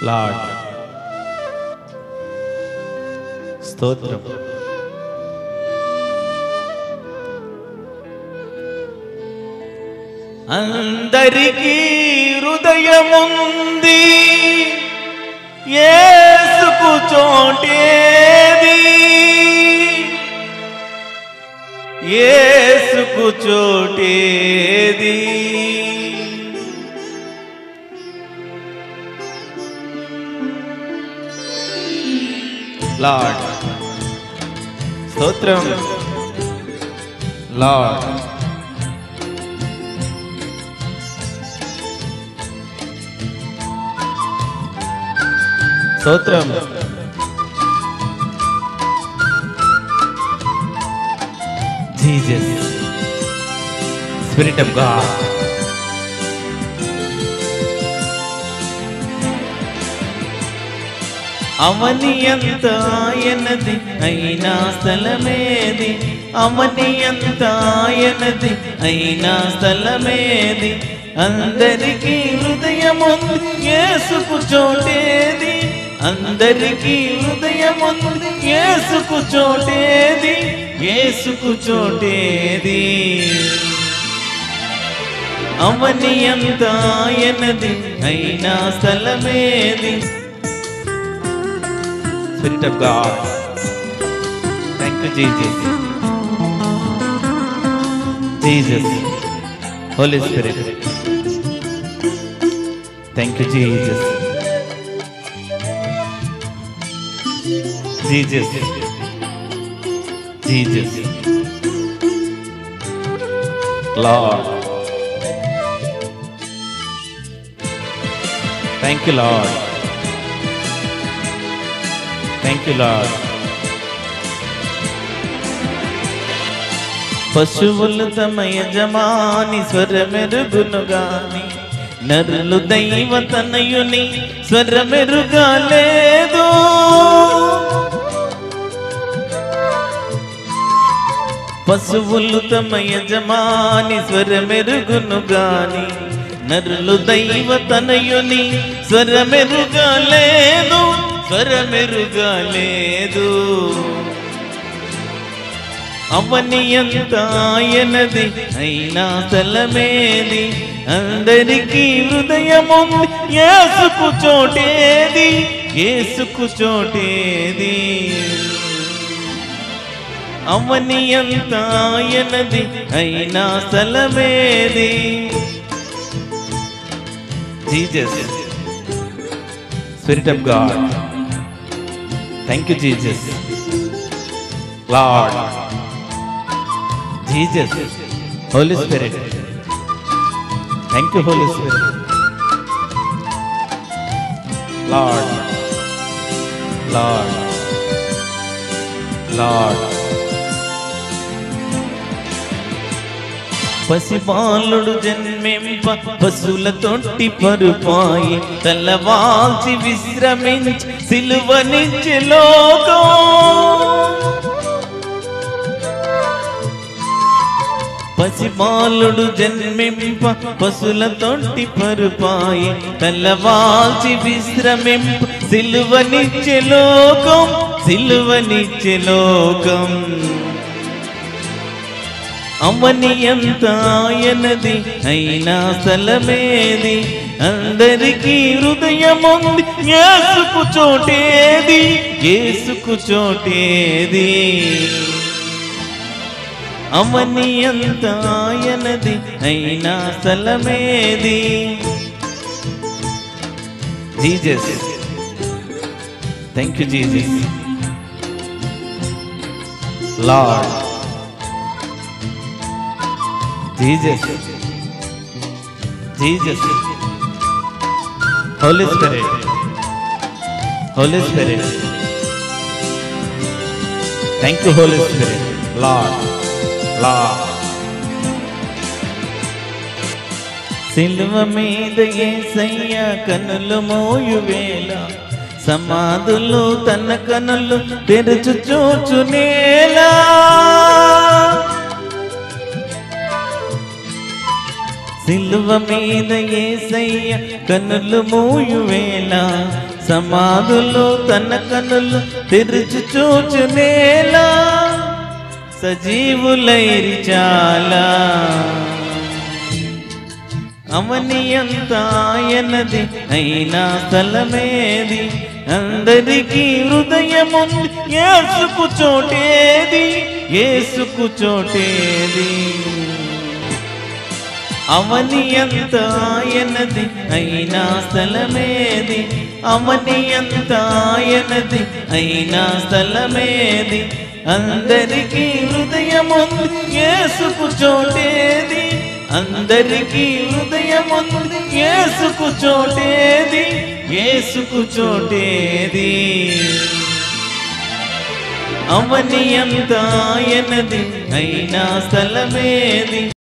Lord స్తోత్రం. అందరికీ హృదయముంది, యేసుకు చోటేది, యేసుకు చోటేది. లార్డ్ స్తోత్రం. లార్డ్ స్తోత్రం. Jesus, Spirit of God. అవని ఎంత ఆయనది, అయినా స్థలమేది. అవని ఎంత ఆయనది, అయినా స్థలమేది. అందరికీ హృదయముంది, యేసుకు చోటేది. అందరికీ హృదయముంది, యేసుకు చోటేది, యేసుకు చోటేది. అవని ఎంత ఆయనది, అయినా స్థలమేది. Spirit of God. Thank you, Jesus. Jesus, Holy Spirit. Thank you, Jesus. Jesus, Jesus, Lord. Thank you, Lord. Thank you, Lord. పశువులు తమ యజమాని స్వరమెరుగును గాని, నరులు దైవ తనయుని స్వరమెరుగా లేదు. పశువులు తమ యజమాని స్వరమెరుగును గాని, నరులు దైవ తనయుని స్వరమెరుగా లేదు, స్వరమెరుగా లేదు. అవని ఎంత ఆయనది, అయినా స్థలమేది. అందరికీ హృదయముంది, యేసుకు చోటేది, యేసుకు చోటేది. అవని ఎంత ఆయనది, అయినా స్థలమేది. Jesus, Spirit of God. Thank you, Jesus. Lord, Jesus, Holy Spirit. Thank you, Holy Spirit. Lord, Lord, Lord. పసిబాలుడు జన్మింప పశువుల తొట్టి పరుపాయి, తలవాల్చి విశ్రమించి సిలువనిచ్చే లోకం. పసిబాలుడు జన్మింప పశువుల తొట్టి పరుపాయి, తలవాల్చి విశ్రమింప సిలువనిచ్చే లోకం, సిలువనిచ్చే లోకం. అవని ఎంత ఆయనది, అయినా స్థలమేది. అందరికీ హృదయముంది, యేసుకు చోటేది, యేసుకు చోటేది. అవని ఎంత ఆయనది, అయినా స్థలమేది. Jesus, thank you Jesus. Lord, Jesus, Jesus, Holy Spirit, Holy Spirit. Thank you Holy Spirit. Lord Lord. సిలువ మీద యేసయ్య కనులు మోయు వేళ సమాధులు తన కనులు తెరుచు చూచునేలా. సిలువ మీద యేసయ్య కనులు మోయు వేళ సమాధులు తన కనులు తెరుచు చూచునేలా. సజీవులైరి చాలా అవనియంత ఆయనది అయినా స్థలమేది, అందరికీ హృదయముంది యేసుకు చోటేది, యేసుకు చోటేది. అవనియంత ఆయనది అయినా స్థలమేది, అవనియంత ఆయనది అయినా స్థలమేది, అందరికీ హృదయముంది యేసుకు చోటేది, అందరికీ హృదయముంది యేసుకు చోటేది, యేసుకు చోటేది. అవనియంత ఆయనది అయినా స్థలమేది.